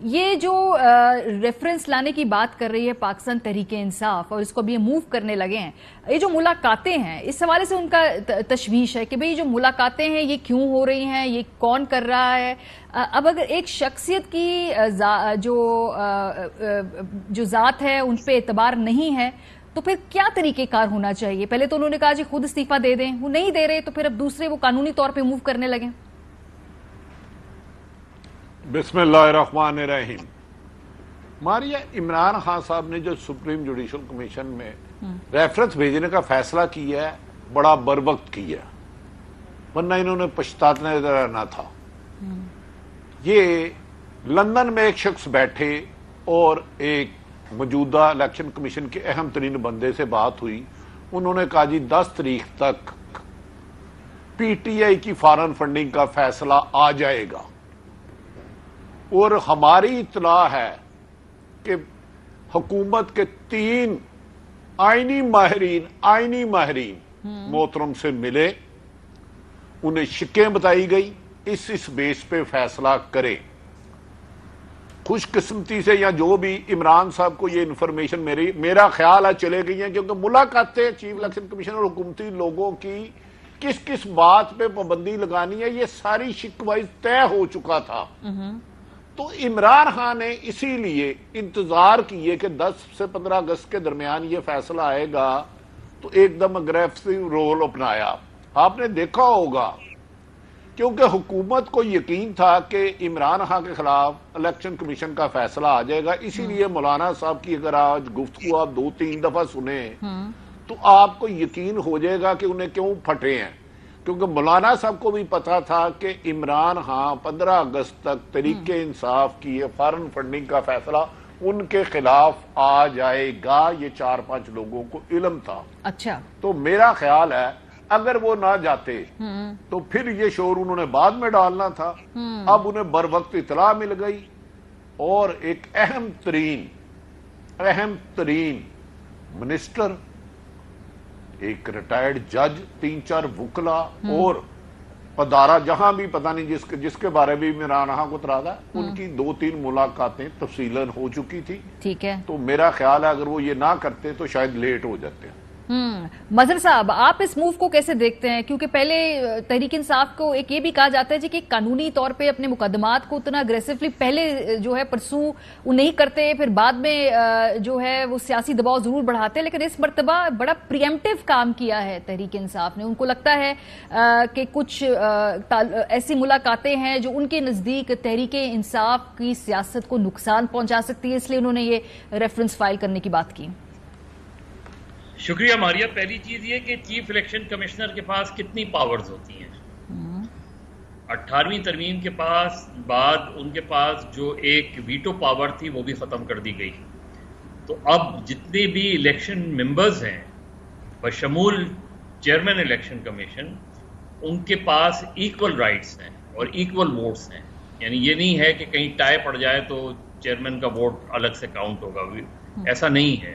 یہ جو ریفرنس لانے کی بات کر رہی ہے پاکستان تحریک انصاف اور اس کو اب یہ موو کرنے لگے ہیں، یہ جو ملاقاتیں ہیں اس حوالے سے ان کا تشویش ہے کہ بھئی جو ملاقاتیں ہیں یہ کیوں ہو رہی ہیں، یہ کون کر رہا ہے؟ اب اگر ایک شخصیت کی جو ذات ہے ان پہ اعتبار نہیں ہے تو پھر کیا طریقہ کار ہونا چاہیے؟ پہلے تو انہوں نے کہا جی خود استعفیٰ دے دیں، وہ نہیں دے رہے تو پھر اب دوسرے وہ قانونی طور پہ موو کرنے لگیں۔ بسم اللہ الرحمن الرحیم۔ ماریا، عمران خان صاحب نے جو سپریم جوڈیشل کمیشن میں ریفرنس بھیجنے کا فیصلہ کیا ہے بڑا بر وقت کیا، ورنہ انہوں نے پچھتانے رہنا تھا۔ یہ لندن میں ایک شخص بیٹھے اور ایک موجودہ الیکشن کمیشن کے اہم ترین بندے سے بات ہوئی، انہوں نے کہا جی 10 تاریخ تک پی ٹی آئی کی فارن فنڈنگ کا فیصلہ آ جائے گا، اور ہماری اطلاع ہے کہ حکومت کے 3 آئینی ماہرین محترم سے ملے، انہیں شکیں بتائی گئی، اس بیس پہ فیصلہ کرے۔ خوش قسمتی سے یا جو بھی عمران صاحب کو یہ انفارمیشن میرا خیال ہے چلے گئی ہیں، کیونکہ ملاقاتیں چیف الیکشن کمیشن اور حکومتی لوگوں کی کس بات پہ پابندی لگانی ہے یہ ساری شکوائز طے ہو چکا تھا۔ تو عمران خان نے اسی لیے انتظار کیے کہ 10 سے 15 اگست کے درمیان یہ فیصلہ آئے گا، تو ایک دم اگریسو رول اپنایا۔ آپ نے دیکھا ہوگا کیونکہ حکومت کو یقین تھا کہ عمران خان کے خلاف الیکشن کمیشن کا فیصلہ آ جائے گا، اسی لیے مولانا صاحب کی اگر آج گفتگو آپ 2-3 دفعہ سنیں تو آپ کو یقین ہو جائے گا کہ انہیں کیوں پھٹے ہیں، کیونکہ مولانا صاحب کو بھی پتا تھا کہ عمران خان 15 اگست تک تحریک انصاف کی فارن فنڈنگ کا فیصلہ ان کے خلاف آ جائے گا، یہ 4-5 لوگوں کو علم تھا۔ اچھا، تو میرا خیال ہے اگر وہ نہ جاتے تو پھر یہ شور انہوں نے بعد میں ڈالنا تھا۔ اب انہیں بر وقت اطلاع مل گئی، اور ایک اہم ترین منسٹر، ایک ریٹائرڈ جج، 3-4 وکلا اور ادارہ جہاں بھی پتہ نہیں جس کے بارے میں عمران خان کو ترازا، ان کی 2-3 ملاقاتیں تفصیلاً ہو چکی تھی۔ ٹھیک ہے، تو میرا خیال ہے اگر وہ یہ نہ کرتے تو شاید لیٹ ہو جاتے ہیں۔ مظہر صاحب، آپ اس موو کو کیسے دیکھتے ہیں؟ کیونکہ پہلے تحریک انصاف کو ایک یہ بھی کہا جاتا ہے جی کہ قانونی طور پہ اپنے مقدمات کو اتنا اگریسولی پہلے جو ہے پرسو وہ نہیں کرتے، پھر بعد میں جو ہے وہ سیاسی دباؤ ضرور بڑھاتے، لیکن اس مرتبہ بڑا پریمپٹیو کام کیا ہے تحریک انصاف نے۔ ان کو لگتا ہے کہ کچھ ایسی ملاقاتیں ہیں جو ان کے نزدیک تحریک انصاف کی سیاست کو نقصان پہنچا سکتی ہے، اس لیے انہوں نے یہ ریفرنس فائل کرنے کی بات کی۔ شکریہ ماریا۔ پہلی چیز یہ کہ چیف الیکشن کمشنر کے پاس کتنی پاورز ہوتی ہیں؟ 18ویں ترمیم کے بعد ان کے پاس جو ایک ویٹو پاور تھی وہ بھی ختم کر دی گئی۔ تو اب جتنے بھی الیکشن ممبرز ہیں بشمول چیئرمین الیکشن کمیشن، ان کے پاس ایکول رائٹس ہیں اور ایکول ووٹس ہیں، یعنی یہ نہیں ہے کہ کہیں ٹائی پڑ جائے تو چیئرمین کا ووٹ الگ سے کاؤنٹ ہوگا، ایسا نہیں ہے۔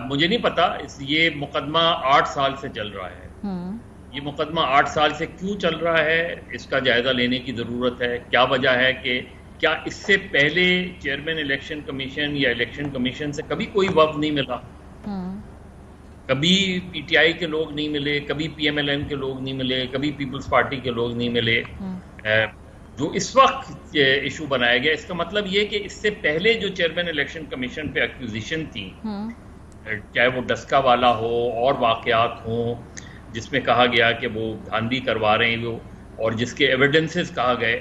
مجھے نہیں پتا یہ مقدمہ 8 سال سے چل رہا ہے، یہ مقدمہ 8 سال سے کیوں چل رہا ہے اس کا جائزہ لینے کی ضرورت ہے۔ کیا وجہ ہے کہ کیا اس سے پہلے چیئرمین الیکشن کمیشن یا الیکشن کمیشن سے کبھی کوئی وفد نہیں ملا؟ کبھی پی ٹی آئی کے لوگ نہیں ملے، کبھی پی ایم ایل این کے لوگ نہیں ملے، کبھی پیپلز پارٹی کے لوگ نہیں ملے؟ جو اس وقت ایشو بنایا گیا، اس کا مطلب یہ کہ اس سے پہلے جو چیئرمین الیکشن کمیشن پہ ایکوزیشن تھی، چاہے وہ ڈسکا والا ہو اور واقعات ہوں جس میں کہا گیا کہ وہ دھاندلی کروا رہے ہیں وہ، اور جس کے ایویڈنسز کہا گئے،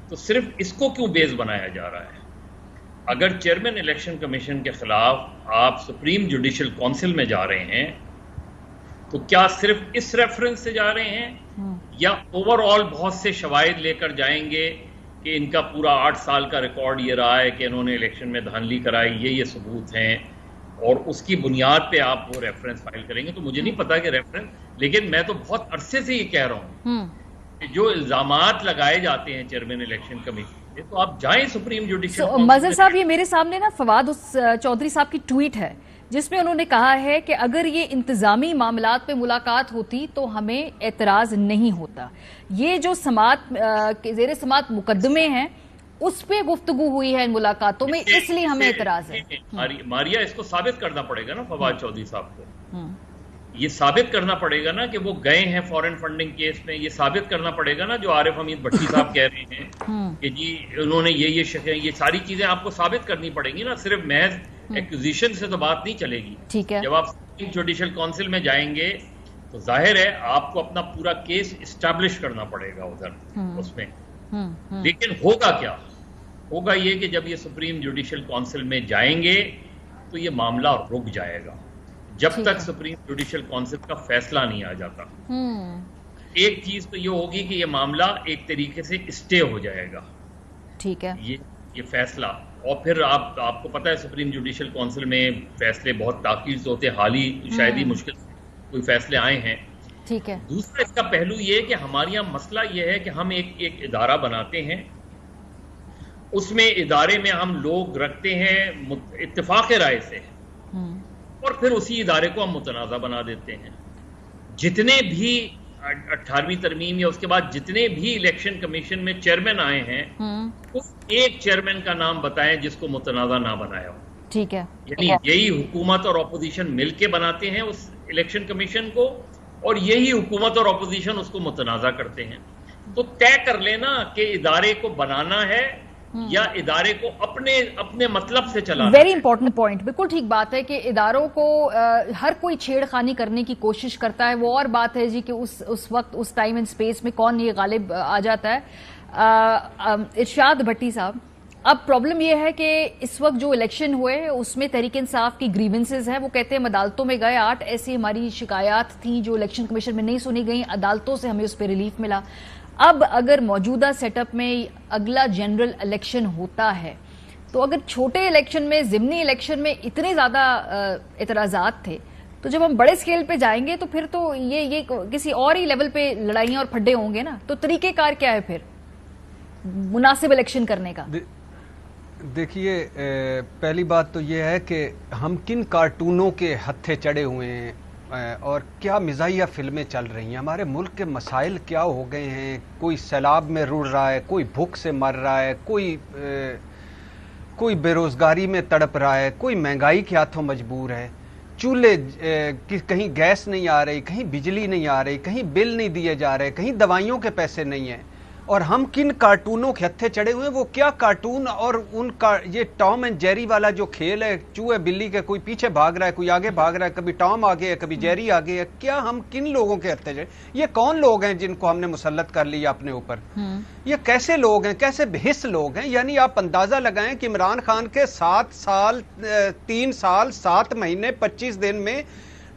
تو صرف اس کو کیوں بیس بنایا جا رہا ہے؟ اگر چیئرمین الیکشن کمیشن کے خلاف آپ سپریم جوڈیشل کونسل میں جا رہے ہیں تو کیا صرف اس ریفرنس سے جا رہے ہیں، یا اوور آل بہت سے شواہد لے کر جائیں گے کہ ان کا پورا 8 سال کا ریکارڈ یہ رہا ہے کہ انہوں نے الیکشن میں دھاندلی کرائی، یہ ثبوت ہیں، اور اس کی بنیاد پہ آپ وہ ریفرنس فائل کریں گے؟ تو مجھے نہیں پتا کہ ریفرنس، لیکن میں تو بہت عرصے سے یہ کہہ رہا ہوں کہ جو الزامات لگائے جاتے ہیں چیئرمین الیکشن کمیشن سے، تو آپ جائیں سپریم جوڈیشل۔ مظہر صاحب، یہ میرے سامنے نا فواد چودھری صاحب کی ٹویٹ ہے جس میں انہوں نے کہا ہے کہ اگر یہ انتظامی معاملات پہ ملاقات ہوتی تو ہمیں اعتراض نہیں ہوتا۔ یہ جو زیر سماعت مقدمے ہیں اس پہ گفتگو ہوئی ہے ان ملاقاتوں میں، اس لیے ہمیں اعتراض ہے. ماریا اس کو ثابت کرنا پڑے گا نا فواد چودھری صاحب کو، یہ ثابت کرنا پڑے گا نا کہ وہ گئے ہیں فورن فنڈنگ کیس میں. یہ ثابت کرنا پڑے گا نا جو عارف حمید بھٹی صاحب کہہ رہے ہیں کہ جی انہوں نے یہ ساری چیزیں آپ کو ثابت کرنی پڑیں گی نا. صرف محض ایکوزیشن سے تو بات نہیں چلے گی. ٹھیک ہے، جب آپ جوڈیشل کونسل میں جائیں گے تو ظاہر ہے آپ کو اپنا پورا کیس اسٹیبلش کرنا پڑے گا ادھر اس میں. لیکن ہوگا کیا؟ ہوگا یہ کہ جب یہ سپریم جوڈیشل کونسل میں جائیں گے تو یہ معاملہ رک جائے گا جب تک سپریم جوڈیشل کونسل کا فیصلہ نہیں آ جاتا. ایک چیز تو یہ ہوگی کہ یہ معاملہ ایک طریقے سے اسٹے ہو جائے گا. ٹھیک ہے، یہ فیصلہ. اور پھر آپ کو پتہ ہے سپریم جوڈیشل کونسل میں فیصلے بہت تاخیر سے ہوتے، حال ہی شاید ہی مشکل کوئی فیصلے آئے ہیں. ٹھیک ہے. دوسرا اس کا پہلو یہ کہ ہمارے یہاں مسئلہ یہ ہے کہ ہم ایک ادارہ بناتے ہیں، اس میں ادارے میں ہم لوگ رکھتے ہیں اتفاق رائے سے، اور پھر اسی ادارے کو ہم متنازع بنا دیتے ہیں. جتنے بھی 18ویں ترمیم یا اس کے بعد جتنے بھی الیکشن کمیشن میں چیئرمین آئے ہیں اس ایک چیئرمین کا نام بتائیں جس کو متنازع نہ بنایا ہو. ٹھیک ہے، یعنی یہی حکومت اور اپوزیشن مل کے بناتے ہیں اس الیکشن کمیشن کو، اور یہی حکومت اور اپوزیشن اس کو متنازع کرتے ہیں. تو طے کر لینا کہ ادارے کو بنانا ہے یا ادارے کو اپنے مطلب سے چلانا. Very important point. بالکل ٹھیک بات ہے کہ اداروں کو ہر کوئی چھیڑ خانی کرنے کی کوشش کرتا ہے. وہ اور بات ہے جی کہ اس وقت اس ٹائم اینڈ اسپیس میں کون یہ غالب آ جاتا ہے. ارشاد بھٹی صاحب، اب پرابلم یہ ہے کہ اس وقت جو الیکشن ہوئے اس میں تحریک انصاف کی گریونسز ہیں. وہ کہتے ہیں ہم عدالتوں میں گئے، 8 ایسی ہماری شکایات تھیں جو الیکشن کمیشن میں نہیں سنی گئیں، عدالتوں سے ہمیں اس پہ ریلیف ملا. اب اگر موجودہ سیٹ اپ میں اگلا جنرل الیکشن ہوتا ہے تو اگر چھوٹے الیکشن میں، ضمنی الیکشن میں اتنے زیادہ اعتراضات تھے، تو جب ہم بڑے سکیل پہ جائیں گے تو پھر تو یہ کسی اور ہی لیول پہ لڑائیاں اور پھڈے ہوں گے نا. تو طریقہ کار کیا ہے پھر مناسب الیکشن کرنے کا؟ دیکھیے، پہلی بات تو یہ ہے کہ ہم کن کارٹونوں کے ہتھے چڑھے ہوئے ہیں اور کیا مزاحیہ فلمیں چل رہی ہیں. ہمارے ملک کے مسائل کیا ہو گئے ہیں. کوئی سیلاب میں رڑ رہا ہے، کوئی بھوک سے مر رہا ہے، کوئی بے روزگاری میں تڑپ رہا ہے، کوئی مہنگائی کے ہاتھوں مجبور ہے. چولہے کہیں گیس نہیں آ رہی، کہیں بجلی نہیں آ رہی، کہیں بل نہیں دیے جا رہے، کہیں دوائیوں کے پیسے نہیں ہیں. اور ہم کن کارٹونوں کے ہتھے چڑھے ہوئے ہیں. وہ کیا کارٹون اور ان کا یہ ٹام اینڈ جیری والا جو کھیل ہے، چوہے بلی کے، کوئی پیچھے بھاگ رہا ہے، کوئی آگے بھاگ رہا ہے، کبھی ٹام آگے ہے، کبھی جیری آگے ہے. کیا ہم کن لوگوں کے ہتھے چڑھے؟ یہ کون لوگ ہیں جن کو ہم نے مسلط کر لیا اپنے اوپر؟ یہ کیسے لوگ ہیں، کیسے بحث لوگ ہیں؟ یعنی آپ اندازہ لگائیں کہ عمران خان کے 7 سال 3 سال 7 مہینے 25 دن میں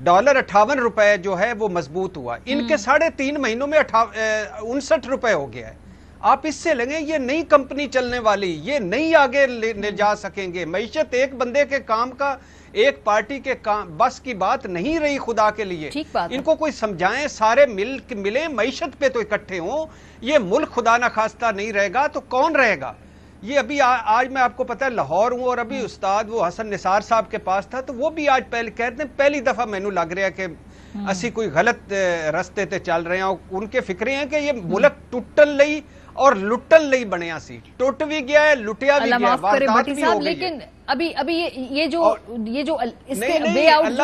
$58 جو ہے وہ مضبوط ہوا. ان کے 3.5 مہینوں میں 59 روپے ہو گیا ہے. آپ اس سے لگیں یہ نئی کمپنی چلنے والی، یہ نہیں آگے لے جا سکیں گے. معیشت ایک بندے کے کام کا، ایک پارٹی کے کام بس کی بات نہیں رہی. خدا کے لیے ان کو کوئی سمجھائیں، سارے ملیں معیشت پہ تو اکٹھے ہوں. یہ ملک خدا نہ خواستہ نہیں رہے گا تو کون رہے گا؟ یہ ابھی آج میں آپ کو پتا ہے لاہور ہوں، اور ابھی استاد وہ حسن نثار صاحب کے پاس تھا، تو وہ بھی آج کہتے ہیں پہلی دفعہ مینوں لگ رہا ہے کہ اسی کوئی غلط رستے تے چل رہے ہیں. اور ان کے فکرے ہیں کہ یہ ملک ٹوٹن لئی اور لٹن لئی بنیا سی. ٹوٹ بھی گیا ہے، لٹیا بھی گیا ہے، واردات بھی ہو گئی ہے. لیکن ابھی یہ جو اس کے بے آؤٹ،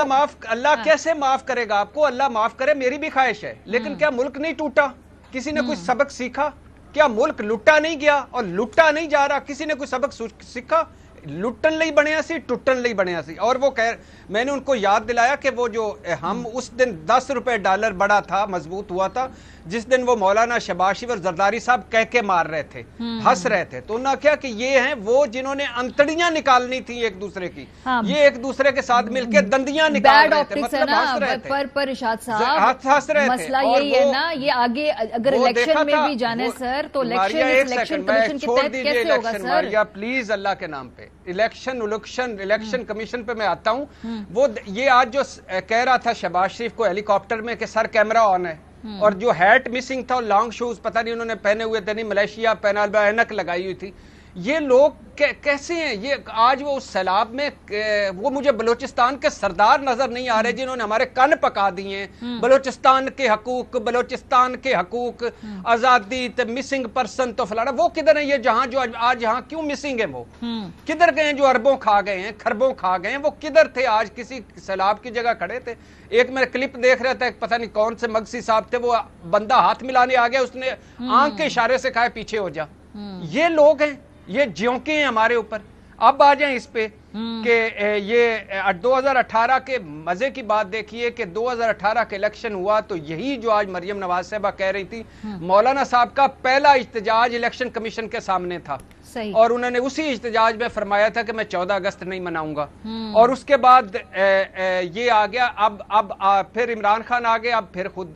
اللہ کیسے معاف کرے گا آپ کو؟ اللہ معاف کرے، میری بھی خواہش ہے. لیکن کیا ملک نہیں ٹوٹا؟ کسی نے کوئی سبق سیکھا؟ کیا ملک لٹا نہیں گیا اور لٹا نہیں جا رہا؟ کسی نے کوئی سبق سیکھا؟ لٹن لئی بنیا سی، ٹوٹن لئی بنیا سی. اور وہ میں نے ان کو یاد دلایا کہ وہ جو ہم اس دن $10 بڑا تھا، مضبوط ہوا تھا، جس دن وہ مولانا شہباز شریف اور زرداری صاحب کہہ کے مار رہے تھے، ہنس رہے تھے. تو انہوں نے کیا کہ یہ ہیں وہ جنہوں نے انتڑیاں نکالنی تھی ایک دوسرے کی، یہ ایک دوسرے کے ساتھ مل کے دندیاں نکال رہے تھے. مطلب ہنس رہے تھے. پر ارشاد صاحب ہنس رہے تھے. مسئلہ یہی ہے نا، یہ آگے اگر الیکشن میں بھی جانے سر تو الیکشن کمیشن کے تحت کیسے ہوگا سر؟ یا پلیز اللہ کے نام پہ الیکشن کمیشن پہ میں آتا ہوں. وہ یہ آج جو کہہ رہا تھا شہباز شریف کو ہیلی کاپٹر میں کہ سر کیمرہ آن ہے، اور جو ہیٹ مسنگ تھا اور لانگ شوز پتہ نہیں انہوں نے پہنے ہوئے تھے، نہیں ملیشیا پہنا، اینک لگائی ہوئی تھی. یہ لوگ کیسے ہیں؟ یہ آج وہ اس سیلاب میں وہ مجھے بلوچستان کے سردار نظر نہیں آ رہے جنہوں نے ہمارے کن پکا دیے ہیں. بلوچستان کے حقوق، بلوچستان کے حقوق، آزادی، مسنگ پرسن تو فلانا، وہ کدھر ہیں؟ یہ جہاں جو آج یہاں کیوں مسنگ ہے؟ وہ کدھر گئے ہیں؟ جو اربوں کھا گئے ہیں، خربوں کھا گئے ہیں، وہ کدھر تھے؟ آج کسی سیلاب کی جگہ کھڑے تھے. ایک میں کلپ دیکھ رہا تھا، پتہ نہیں کون سے مگسی صاحب تھے، وہ بندہ ہاتھ ملانے آ گیا، اس نے آنکھ کے اشارے سے کہا پیچھے ہو جا. یہ لوگ ہیں، یہ جیونکے ہیں ہمارے اوپر. اب آ جائیں اس پہ کہ یہ 2018 کے مزے کی بات دیکھیے کہ 2018 کے الیکشن ہوا تو یہی جو آج مریم نواز صاحبہ کہہ رہی تھی، مولانا صاحب کا پہلا احتجاج الیکشن کمیشن کے سامنے تھا، اور انہوں نے اسی احتجاج میں فرمایا تھا کہ میں 14 اگست نہیں مناؤں گا. اور اس کے بعد یہ آ گیا، اب پھر عمران خان آ گئے، اب پھر خود.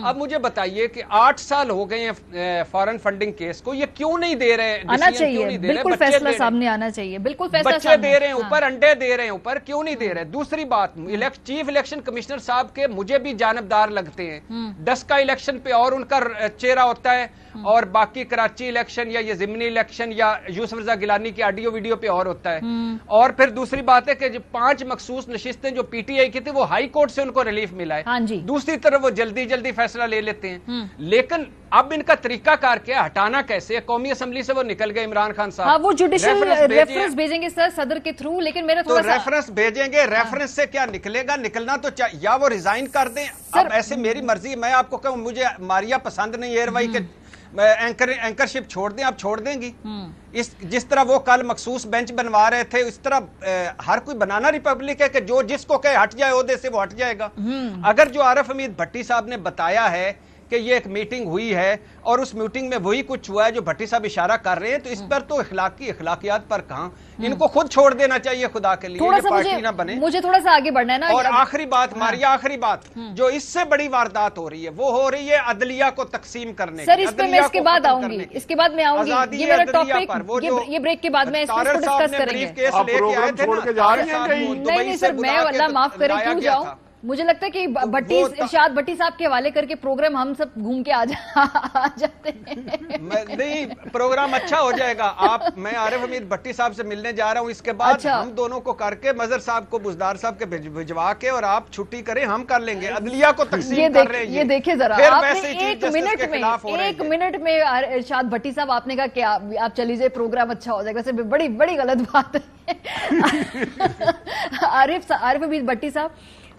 اب مجھے بتائیے کہ 8 سال ہو گئے ہیں فارن فنڈنگ کیس کو، یہ کیوں نہیں دے رہے؟ آنا چاہیے، بالکل فیصلہ سامنے آنا چاہیے، بالکل فیصلہ بچے دے رہے ہیں اوپر، انڈے دے رہے ہیں اوپر، کیوں نہیں دے رہے؟ دوسری بات، چیف الیکشن کمشنر صاحب کے مجھے بھی جانبدار لگتے ہیں. ڈسکا الیکشن پہ اور ان کا چہرہ ہوتا ہے، اور باقی کراچی الیکشن یا یہ ضمنی الیکشن یا یوسف رضا گیلانی کی آڈیو ویڈیو پہ اور ہوتا ہے. اور پھر دوسری بات ہے کہ جو 5 مخصوص نشستیں جو پی ٹی آئی کی تھی وہ ہائی کورٹ سے ان کو ریلیف ملا ہے. دوسری طرف وہ جلدی جلدی فیصلہ لے لیتے ہیں. لیکن اب ان کا طریقہ کار کیا، ہٹانا کیسے؟ قومی اسمبلی سے وہ نکل گئے عمران خان صاحب، وہ جوڈیشل ریفرنس بھیجیں گے سر صدر کے تھرو، لیکن میرا تو ریفرنس بھیجیں گے، ریفرنس سے کیا نکلے گا؟ نکلنا تو یا وہ ریزائن کر دیں. اب ایسے میری مرضی، میں آپ کو کہوں مجھے ماریا پسند نہیں ایئر وائی کے اینکرشپ چھوڑ دیں، آپ چھوڑ دیں گی؟ جس طرح وہ کل مخصوص بینچ بنوا رہے تھے، اس طرح ہر کوئی بنانا ریپبلک ہے کہ جو جس کو کہے ہٹ جائے عہدے سے وہ ہٹ جائے گا. اگر جو عارف حمید بھٹی صاحب نے بتایا ہے کہ یہ ایک میٹنگ ہوئی ہے اور اس میٹنگ میں وہی کچھ ہوا ہے جو بھٹی صاحب اشارہ کر رہے ہیں، تو اس پر تو اخلاقیات پر کہاں، ان کو خود چھوڑ دینا چاہیے خدا کے لیے، یہ پارٹی نہ بنے. مجھے تھوڑا سا آگے بڑھنا ہے نا. اور آخری بات ماریا، آخری بات جو اس سے بڑی واردات ہو رہی ہے وہ ہو رہی ہے عدلیہ کو تقسیم کرنے. سر اس پہ میں اس کے بعد آؤں گی، اس کے بعد میں آؤں گی، یہ میرا ٹاپک، یہ بریک کے بعد میں اس کو ڈسکس کریں گے. نہیں سر، میں اللہ معاف کریں کیوں جاؤں، مجھے لگتا ہے کہ ارشاد بھٹی صاحب کے حوالے کر کے پروگرام ہم سب گھوم کے آ جاتے ہیں. نہیں، پروگرام اچھا ہو جائے گا. میں عارف حمید بھٹی صاحب سے ملنے جا رہا ہوں، اس کے بعد ہم دونوں کو کر کے مظہر صاحب کو بزدار صاحب کے بھجوا کے، اور آپ چھٹی کریں، ہم کر لیں گے. عدلیہ کو تقسیم کر رہے ہیں. یہ دیکھیں ذرا، آپ نے ایک منٹ میں ارشاد بھٹی صاحب آپ نے کہا کہ آپ چلی جائے، پروگرام اچھا ہو جائے گا. بڑی بڑی غلط بات ہے عارف حمید بھٹی صاحب.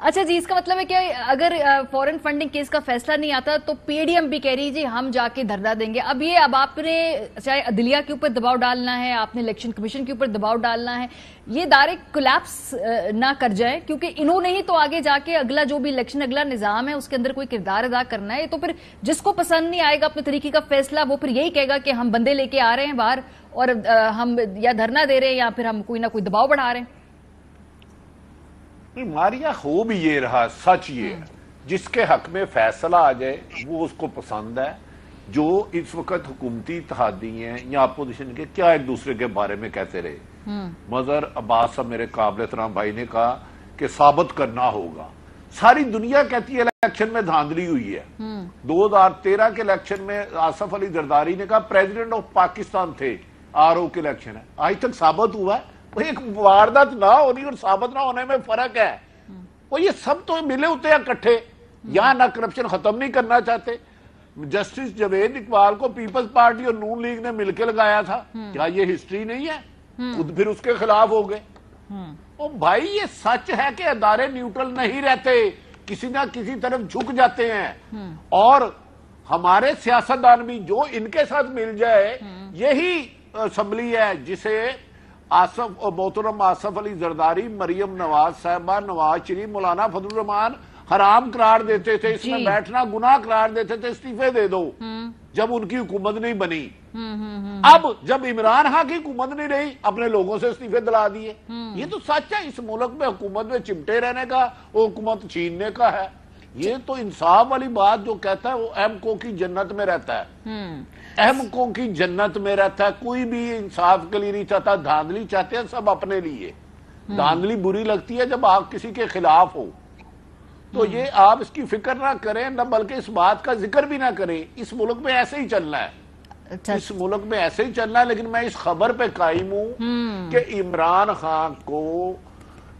اچھا جی، اس کا مطلب ہے کہ اگر فورن فنڈنگ کیس کا فیصلہ نہیں آتا تو پی ڈی ایم بھی کہہ رہی جی ہم جا کے دھرنا دیں گے. اب آپ نے چاہے عدلیہ کے اوپر دباؤ ڈالنا ہے، آپ نے الیکشن کمیشن کے اوپر دباؤ ڈالنا ہے، یہ ادارے کولیپس نہ کر جائے، کیونکہ انہوں نے ہی تو آگے جا کے اگلا جو بھی الیکشن، اگلا نظام ہے اس کے اندر کوئی کردار ادا کرنا ہے. تو پھر جس کو پسند نہیں آئے گا اپنے طریقے کا فیصلہ، وہ پھر یہی کہے گا کہ ہم بندے لے کے آ رہے ہیں باہر اور ہم یا دھرنا دے رہے ہیں یا پھر ہم کوئی نہ کوئی دباؤ بڑھا رہے ہیں. ماریا ہو بھی یہ رہا، سچ یہ ہے جس کے حق میں فیصلہ آ جائے وہ اس کو پسند ہے. جو اس وقت حکومتی اتحادی ہیں یا اپوزیشن کے کیا ایک دوسرے کے بارے میں کہتے رہے. مظہر عباس صاحب میرے قابل احترام بھائی نے کہا کہ ثابت کرنا ہوگا. ساری دنیا کہتی ہے الیکشن میں دھاندلی ہوئی ہے. 2013 کے الیکشن میں آصف علی زرداری نے کہا پریزیڈنٹ آف پاکستان تھے، آر او کے الیکشن ہے. آج تک ثابت ہوا ہے. ایک واردات نہ ہونی اور ثابت نہ ہونے میں فرق ہے. وہ یہ سب تو ملے ہوتے ہیں کٹھے، یہاں نہ کرپشن ختم نہیں کرنا چاہتے. جسٹس جاوید اقبال کو پیپلز پارٹی اور نون لیگ نے مل کے لگایا تھا، کیا یہ ہسٹری نہیں ہے؟ خود پھر اس کے خلاف ہو گئے. او بھائی یہ سچ ہے کہ ادارے نیوٹرل نہیں رہتے، کسی نہ کسی طرف جھک جاتے ہیں. اور ہمارے سیاستدان بھی جو ان کے ساتھ مل جائے، یہی اسمبلی ہے جسے محترم آصف علی زرداری، مریم نواز صاحبہ، نواز شریف، مولانا فضل الرحمان حرام قرار دیتے تھے، اس میں بیٹھنا گناہ قرار دیتے تھے، استعفے دے دو جب ان کی حکومت نہیں بنی. اب جب عمران خان کی حکومت نہیں رہی اپنے لوگوں سے استعفے دلا دیے. یہ تو سچ ہے. اس ملک میں حکومت میں چمٹے رہنے کا، وہ حکومت چھیننے کا ہے. یہ تو انصاف والی بات جو کہتا ہے وہ ایم کو کی جنت میں رہتا ہے. ایم کو کی جنت میں رہتا ہے. کوئی بھی انصاف کے لیے نہیں چاہتا، دھاندلی چاہتے ہیں سب اپنے لیے. دھاندلی بری لگتی ہے جب آپ کسی کے خلاف ہو. تو یہ آپ اس کی فکر نہ کریں، نہ بلکہ اس بات کا ذکر بھی نہ کریں. اس ملک میں ایسے ہی چلنا ہے. اس ملک میں ایسے ہی چلنا ہے. لیکن میں اس خبر پہ قائم ہوں کہ عمران خان کو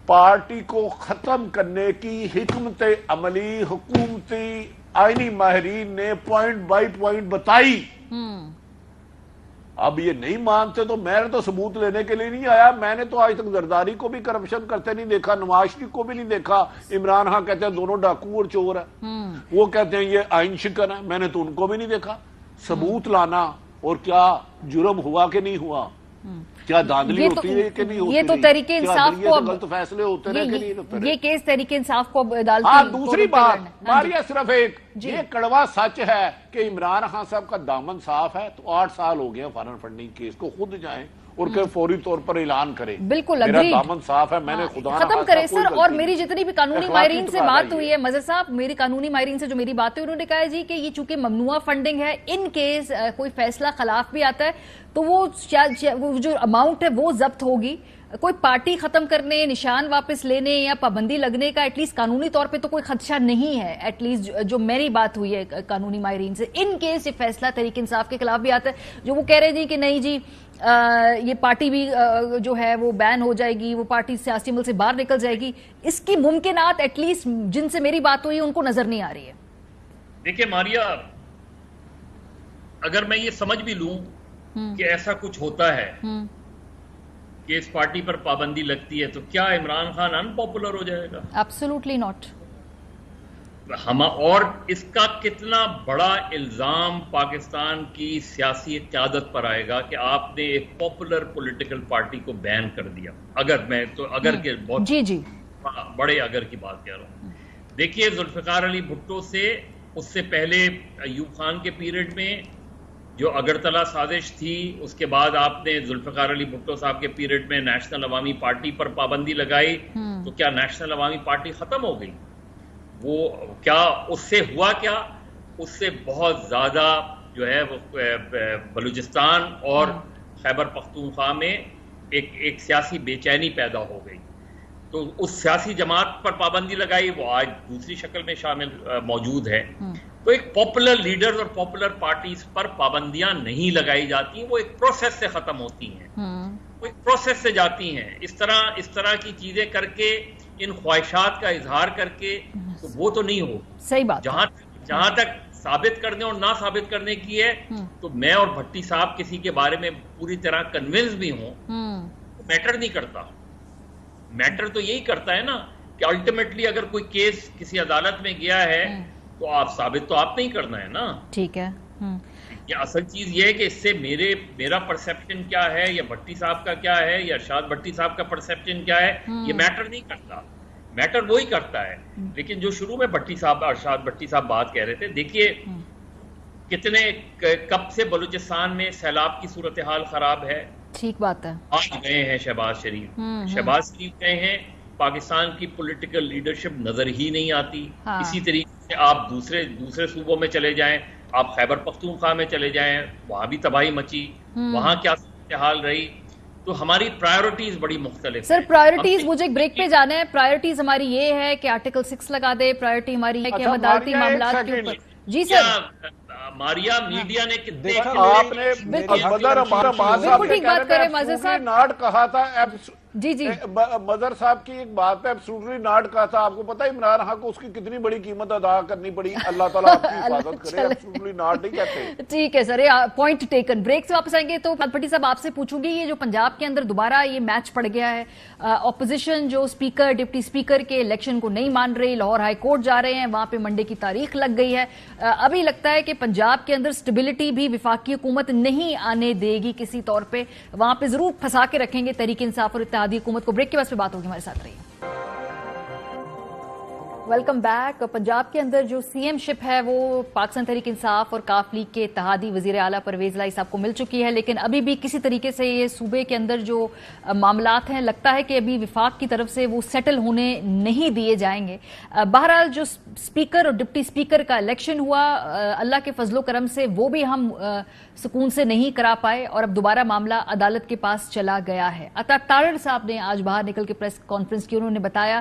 پارٹی کو ختم کرنے کی حکمت عملی حکومتی آئینی ماہرین نے پوائنٹ بائی پوائنٹ بتائی. اب یہ نہیں مانتے تو میں نے تو ثبوت لینے کے لیے نہیں آیا. میں نے تو آج تک زرداری کو بھی کرپشن کرتے نہیں دیکھا, نواز شریف کو بھی نہیں دیکھا. عمران خان کہتے ہیں دونوں ڈاکو اور چور ہیں, وہ کہتے ہیں یہ آئین شکن ہے, میں نے تو ان کو بھی نہیں دیکھا. ثبوت لانا اور کیا جرم ہوا کہ نہیں ہوا, کیا دھاندلی ہوتی ہے کہ نہیں ہوتی, یہ تو تحریک انصاف کو غلط فیصلے ہوتے رہے کہ نہیں ہوتے رہے. یہ کیس تحریک انصاف کو عدالت. ہاں دوسری بات ماریا صرف ایک یہ کڑوا سچ ہے کہ عمران خان صاحب کا دامن صاف ہے, تو 8 سال ہو گئے فارن فنڈنگ کیس کو, خود جائیں اور کہ فوری طور پر اعلان کریں بالکل میرا دامن صاف ہے, میں نے خدا ختم کرے سر. اور میری جتنی بھی قانونی ماہرین سے بات ہوئی ہے, مظہر صاحب میری قانونی ماہرین سے جو میری بات ہوئی, انہوں نے کہا جی کہ یہ چونکہ ممنوعہ فنڈنگ ہے, ان کیس کوئی فیصلہ خلاف بھی آتا ہے تو وہ جو اماؤنٹ ہے وہ ضبط ہوگی. کوئی پارٹی ختم کرنے, نشان واپس لینے یا پابندی لگنے کا ایٹ لیسٹ قانونی طور پہ تو کوئی خدشہ نہیں ہے. ایٹ لیسٹ جو میری بات ہوئی ہے قانونی ماہرین سے, ان کیس یہ فیصلہ تحریک انصاف کے خلاف بھی آتا ہے, جو وہ کہہ رہے جی کہ نہیں جی یہ پارٹی بھی جو ہے وہ بین ہو جائے گی, وہ پارٹی سیاسی عمل سے باہر نکل جائے گی. اس کی ممکنات ایٹ لیسٹ جن سے میری بات ہوئی ان کو نظر نہیں آ رہی ہے. دیکھیں ماریا, اگر میں یہ سمجھ بھی لوں کہ ایسا کچھ ہوتا ہے کہ اس پارٹی پر پابندی لگتی ہے, تو کیا عمران خان ان پاپولر ہو جائے گا؟ Absolutely not. اور اس کا کتنا بڑا الزام پاکستان کی سیاسی قیادت پر آئے گا کہ آپ نے ایک پاپولر پولیٹیکل پارٹی کو بین کر دیا. اگر کے بہت بڑے اگر کی بات کہہ رہا ہوں. دیکھیے ذوالفقار علی بھٹو سے اس سے پہلے ایوب خان کے پیریڈ میں جو اگرتلا سازش تھی, اس کے بعد آپ نے ذوالفقار علی بھٹو صاحب کے پیریڈ میں نیشنل عوامی پارٹی پر پابندی لگائی, تو کیا نیشنل عوامی پارٹی ختم ہو گئی؟ وہ کیا اس سے ہوا, کیا اس سے بہت زیادہ جو ہے وہ بلوچستان اور خیبر پختونخوا میں ایک سیاسی بے چینی پیدا ہو گئی. تو اس سیاسی جماعت پر پابندی لگائی, وہ آج دوسری شکل میں شامل موجود ہے. تو ایک پاپولر لیڈرز اور پاپولر پارٹیز پر پابندیاں نہیں لگائی جاتی, وہ ایک پروسیس سے ختم ہوتی ہیں, وہ ایک پروسیس سے جاتی ہیں. اس طرح کی چیزیں کر کے, ان خواہشات کا اظہار کر کے, تو وہ تو نہیں ہو. صحیح بات. جہاں تک ثابت کرنے اور نہ ثابت کرنے کی ہے, تو میں اور بھٹی صاحب کسی کے بارے میں پوری طرح کنونس بھی ہوں, میٹر نہیں کرتا. میٹر تو یہی کرتا ہے نا کہ الٹیمیٹلی اگر کوئی کیس کسی عدالت میں گیا ہے تو آپ ثابت تو آپ نہیں کرنا ہے نا. ٹھیک ہے. یہ اصل چیز یہ ہے کہ اس سے میرا پرسپشن کیا ہے, یا بھٹی صاحب کا کیا ہے, یا ارشاد بھٹی صاحب کا پرسپشن کیا ہے, یہ میٹر نہیں کرتا. میٹر وہی کرتا ہے. لیکن جو شروع میں ارشاد بھٹی صاحب بات کہہ رہے تھے, دیکھیے کب سے بلوچستان میں سیلاب کی صورتحال خراب ہے. ٹھیک بات ہے. آج گئے ہیں شہباز شریف گئے ہیں, پاکستان کی پولیٹیکل لیڈرشپ نظر ہی نہیں آتی. اسی طریقے سے آپ دوسرے صوبوں میں چلے جائیں, آپ خیبر پختونخوا میں چلے جائیں, وہاں بھی تباہی مچی, وہاں کیا صورتحال رہی. تو ہماری پرائیورٹیز بڑی مختلف. سر پرائیورٹیز, مجھے ایک بریک پہ جانا ہے. پرائیورٹیز ہماری یہ ہے کہ آرٹیکل 6 لگا دے, پرائیورٹی ہماری ہے کہ ہم عدالتی معاملات کے اوپر. جی سر. ماریا میڈیا نے کتنے آپ نے بالکل ٹھیک بات کریں مظہر صاحب. ناٹ کہا تھا. جی مظہر صاحب کی ایک بات پہ ایبسولوٹلی ناٹ کہا تھا. آپ کو پتا ہے عمران خان کو اس کی کتنی بڑی قیمت ادا کرنی پڑی. اللہ تعالیٰ آپ کی حفاظت کرے. ایبسولوٹلی ناٹ نہیں کہتے. ٹھیک ہے سر, پوائنٹ ٹیکن. بریک سے واپس آئیں گے تو بھٹی صاحب آپ سے پوچھوں گی, یہ جو پنجاب کے اندر دوبارہ یہ میچ پڑ گیا ہے, اپوزیشن جو اسپیکر ڈپٹی اسپیکر کے الیکشن کو نہیں مان رہی, لاہور ہائی کورٹ جا رہے ہیں, وہاں پہ منڈے کی تاریخ لگ گئی ہے. ابھی لگتا ہے کہ پنجاب کے اندر اسٹیبلٹی بھی وفاقی حکومت نہیں آنے دے گی کسی طور پہ, وہاں پہ ضرور پھنسا کے رکھیں گے تحریک انصاف اور اتحادی حکومت کو. بریک کے بعد پہ بات ہوگی, ہمارے ساتھ رہیے. Welcome back. پنجاب کے اندر جو سی ایم شپ ہے وہ پاکستان تحریک انصاف اور کاف لیگ کے اتحادی وزیر اعلیٰ پرویز الہی صاحب کو مل چکی ہے, لیکن ابھی بھی کسی طریقے سے یہ صوبے کے اندر جو معاملات ہیں لگتا ہے کہ ابھی وفاق کی طرف سے وہ سیٹل ہونے نہیں دیے جائیں گے. بہرحال جو اسپیکر اور ڈپٹی اسپیکر کا الیکشن ہوا, اللہ کے فضل و کرم سے وہ بھی ہم سکون سے نہیں کرا پائے, اور اب دوبارہ معاملہ عدالت کے پاس چلا گیا ہے. عطا تارڑ صاحب نے آج باہر نکل کے پریس کانفرنس کی, انہوں نے بتایا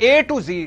A to Z